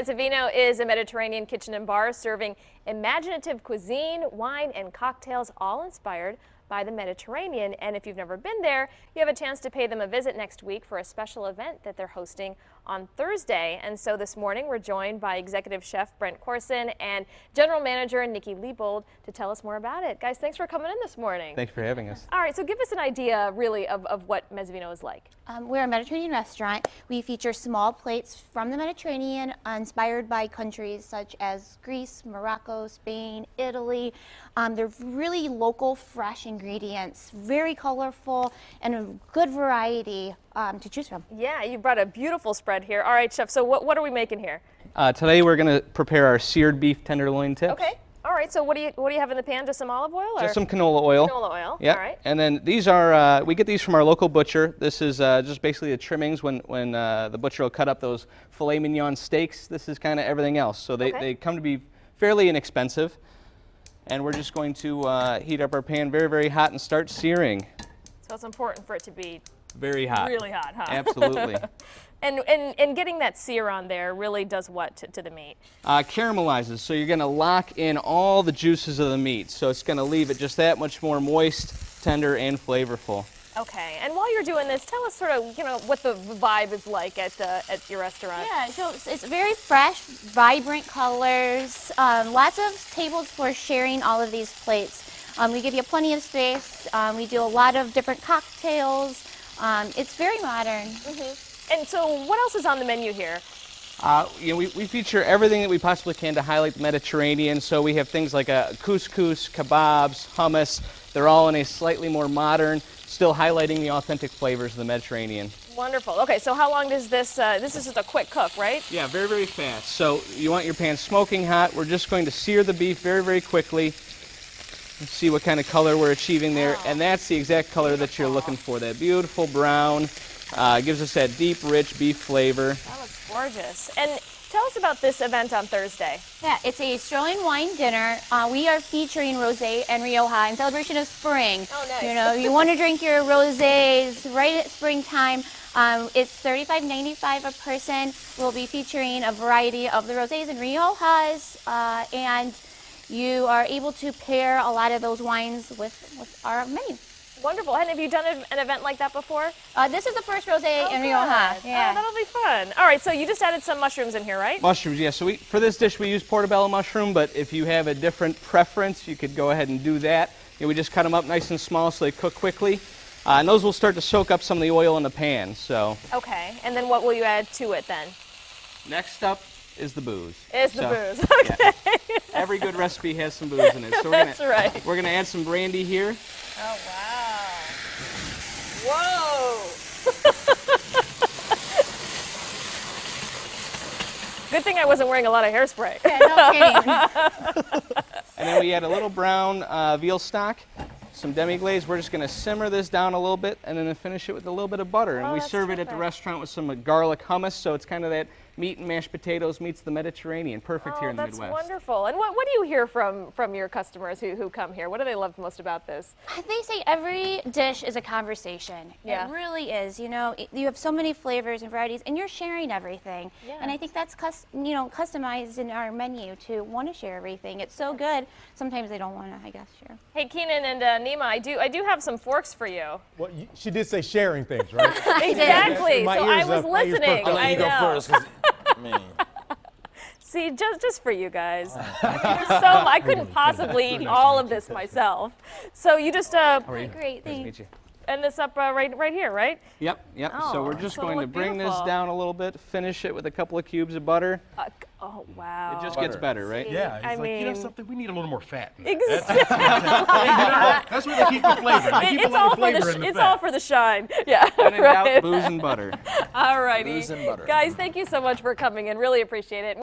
Mezzevino is a Mediterranean kitchen and bar serving imaginative cuisine, wine, and cocktails, all inspired by the Mediterranean. And if you've never been there, you have a chance to pay them a visit next week for a special event that they're hosting on Thursday. And so this morning we're joined by Executive Chef Brent Corson and General Manager Nikki Liebold to tell us more about it. Guys, thanks for coming in this morning. Thanks for having us. All right, so give us an idea really of what Mezzevino is like. We're a Mediterranean restaurant. We feature small plates from the Mediterranean inspired by countries such as Greece, Morocco, Spain, Italy. They're really local, fresh ingredients, very colorful, and a good variety to choose from. Yeah, you brought a beautiful spread here. All right, Chef, so what are we making here? Today we're going to prepare our seared beef tenderloin tips. Okay. All right, so what do you have in the pan? Just some olive oil? Or? Just some canola oil. Canola oil, Yep. all right. And then these are, we get these from our local butcher. This is just basically the trimmings when the butcher will cut up those filet mignon steaks. This is kind of everything else. So they come to be fairly inexpensive. And we're just going to heat up our pan very, very hot and start searing. So it's important for it to be very hot. Really hot, huh? Absolutely. And getting that sear on there really does what to the meat? Caramelizes, so you're going to lock in all the juices of the meat. So it's going to leave it just that much more moist, tender, and flavorful. Okay, and while you're doing this, tell us sort of, what the vibe is like at your restaurant. Yeah, so it's very fresh, vibrant colors, lots of tables for sharing all of these plates. We give you plenty of space. We do a lot of different cocktails. It's very modern. Mm-hmm. And so what else is on the menu here? We feature everything that we possibly can to highlight the Mediterranean. So we have things like couscous, kebabs, hummus. They're all in a slightly more modern, still highlighting the authentic flavors of the Mediterranean. Wonderful. Okay, so how long does this is just a quick cook, right? Yeah, very, very fast. So you want your pan smoking hot. We're just going to sear the beef very, very quickly. Let's see what kind of color we're achieving there. Wow. And that's the exact color that you're looking for, that beautiful brown. Gives us that deep, rich beef flavor. That looks gorgeous. And tell us about this event on Thursday. Yeah, it's a Australian wine dinner. We are featuring rosé and Rioja in celebration of spring. Oh, nice. You want to drink your rosés right at springtime. It's $35.95 a person. We'll be featuring a variety of the rosés and Riojas, and you are able to pair a lot of those wines with our menu. Wonderful. And have you done an event like that before? This is the first rosé in Rioja. Yeah. Oh, that'll be fun. All right, so you just added some mushrooms in here, right? Mushrooms, yeah. So for this dish we use portobello mushroom, but if you have a different preference, you could go ahead and do that. We just cut them up nice and small so they cook quickly. And those will start to soak up some of the oil in the pan. So. Okay. And then what will you add to it then? Next up is the booze. Booze. Okay. Yeah. Every good recipe has some booze in it. So That's right. We're going to add some brandy here. Oh, wow. Whoa! Good thing I wasn't wearing a lot of hairspray. Yeah, no kidding. And then we add a little brown veal stock, some demi-glaze. We're just going to simmer this down a little bit and then finish it with a little bit of butter. And we serve it at the restaurant with some garlic hummus, so it's kind of that meat and mashed potatoes meets the Mediterranean. Perfect here in the Midwest. That's wonderful. And what do you hear from your customers who come here? What do they love most about this? They say every dish is a conversation. Yeah. It really is. You have so many flavors and varieties, and you're sharing everything. Yeah. And I think that's customized in our menu to want to share everything. It's so good. Sometimes they don't want to, I guess, share. Hey, Keenan and Nima, I do have some forks for you. Well, she did say sharing things, right? Exactly. My so ears I was up, my ears listening. perked up. I You know. go first, 'cause, man. See, just for you guys. I couldn't possibly eat all of this myself. So you just Great, Nice to thanks. meet you. end this up right here, right? Yep. Oh, So we're just so it'll going to look bring this beautiful. down a little bit, finish it with a couple of cubes of butter. Oh, wow. It just gets better, right? Yeah, I he's like, you know mean- something, we need a little more fat. Exactly. That's where they keep the flavor. They keep a It's lot all of for flavor the in the it's fat. all for the shine. Yeah. When in right. doubt, booze and butter. All righty. Booze and butter. Guys, thank you so much for coming in. Really appreciate it.